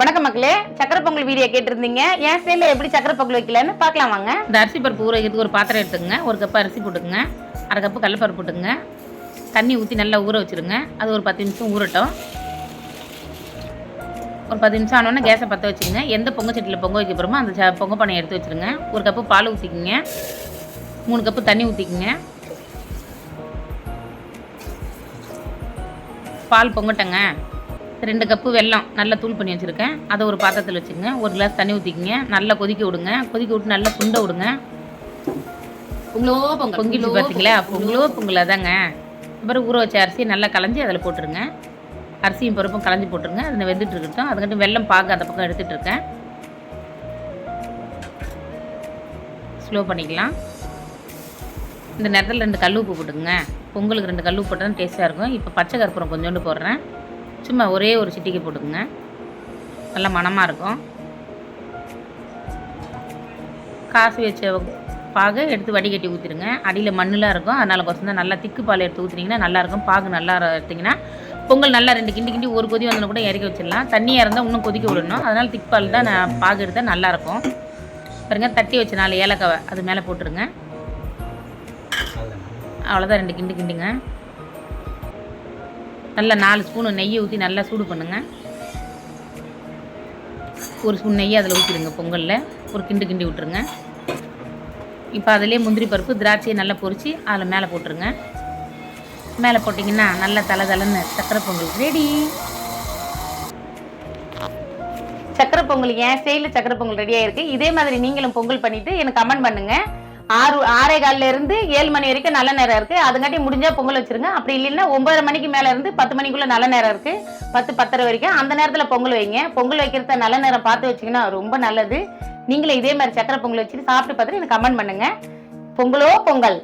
வணக்கம் மக்களே, சக்கரை பொங்கல் வீடியோ கேட்டிருந்தீங்க. என் ஸ்டைலில் எப்படி சக்கரை பொங்கல் வைக்கலன்னு பார்க்கலாம் வாங்க. இந்த அரிசி பருப்பு ஊற வைக்கிறதுக்கு ஒரு பாத்திரம் எடுத்துக்கங்க. ஒரு கப்பு அரிசி போட்டுக்கங்க, அரை கப்பு கடலப்பருப்பு போட்டுங்க, தண்ணி ஊற்றி நல்லா ஊற வச்சுருங்க. அது ஒரு 10 நிமிஷம் ஊறட்டும். ஒரு 10 நிமிஷம் ஆனோடனே கேஸை பற்ற வச்சுக்கோங்க. எந்த பொங்கல் சட்டியில் பொங்க வைக்க போகிறோமோ அந்த பொங்க பானையை எடுத்து வச்சுருங்க. ஒரு கப்பு பால் ஊற்றிக்கிங்க, 3 கப்பு தண்ணி ஊற்றிக்கிங்க. பால் பொங்கட்டங்க. 2 கப்பு வெல்லம் நல்லா தூள் பண்ணி வச்சுருக்கேன், அதை ஒரு பாத்திரத்தில் வச்சுக்கோங்க. ஒரு கிளாஸ் தண்ணி ஊற்றிக்கிங்க, நல்லா கொதிக்க விடுங்க. கொதிக்க விட்டு நல்லா சுண்ட விடுங்க. பொங்கிடுச்சு பார்த்தீங்களா? பொங்கல் அதாங்க. அப்புறம் ஊற வச்ச அரிசியை நல்லா களைஞ்சி அதில் போட்டுருங்க. அரிசியும் பருப்பும் களைஞ்சி போட்டுருங்க. அதில் வெந்துட்டு இருக்கட்டும். அதுக்கிட்ட வெல்லம் பாகு அந்த பக்கம் எடுத்துகிட்டு இருக்கேன். ஸ்லோ பண்ணிக்கலாம். இந்த நேரத்தில் 2 கல் உப்பு போட்டுக்குங்க. பொங்கலுக்கு 2 கல் உப்பு போட்டால் தான் டேஸ்ட்டாக இருக்கும். இப்போ பச்சை கற்பூரம் கொஞ்சோண்டு போடுறேன். சும்மா ஒரே ஒரு சிட்டிக்கை போட்டுக்குங்க, நல்லா மணமாக இருக்கும். காசு வச்ச பாகு எடுத்து வடிகட்டி ஊற்றிடுங்க. அடியில் மண்ணெலாம் இருக்கும், அதனால் கொஞ்சம் தான் நல்லா திக்கு பால் எடுத்து ஊற்றினீங்கன்னா நல்லாயிருக்கும். பாகு நல்லா எடுத்திங்கன்னா பொங்கல் நல்லா 2 கிண்டி ஒரு கொதி வந்தோன்னா கூட இறக்கி வச்சிடலாம். தண்ணியாக இருந்தால் இன்னும் கொதிக்க விடணும். அதனால் திக்கு பால் தான் நான் பாகு எடுத்தால் நல்லாயிருக்கும். பாருங்க, தட்டி வச்ச 4 ஏலக்காவை அது மேலே போட்டுருங்க. அவ்வளோதான், 2 கிண்டுங்க. நல்லா 4 ஸ்பூனு நெய்யை ஊற்றி நல்லா சூடு பண்ணுங்கள். ஒரு ஸ்பூன் நெய்யை அதில் ஊற்றிடுங்க. பொங்கலில் ஒரு கிண்டி விட்டுருங்க. இப்போ அதிலே முந்திரி பருப்பு திராட்சையை நல்லா பொரித்து அதில் மேலே போட்டுருங்க. மேலே போட்டிங்கன்னா நல்லா தலன்னு சக்கரை பொங்கல் ரெடி. சக்கரை பொங்கல் என் ஸ்டைலில் சக்கரை பொங்கல் ரெடியாக இருக்குது. இதே மாதிரி நீங்களும் பொங்கல் பண்ணிவிட்டு எனக்கு கமெண்ட் பண்ணுங்கள். 6:45 இருந்து 7 மணி வரைக்கும் நல்ல நேரம் இருக்கு. அதுங்காட்டி முடிஞ்சா பொங்கல் வச்சிருங்க. அப்படி இல்லைன்னா 9:30 மணிக்கு மேல இருந்து 10 மணிக்குள்ள நல்ல நேரம் இருக்கு. 10:30 வரைக்கும் அந்த நேரத்துல பொங்கல் வைங்க. பொங்கல் வைக்கிறத நல்ல நேரம் பார்த்து வச்சீங்கன்னா ரொம்ப நல்லது. நீங்களும் இதே மாதிரி சக்கரை பொங்கல் வச்சுட்டு சாப்பிட்டு பார்த்துட்டு எனக்கு கமெண்ட் பண்ணுங்க. பொங்கலோ பொங்கல்.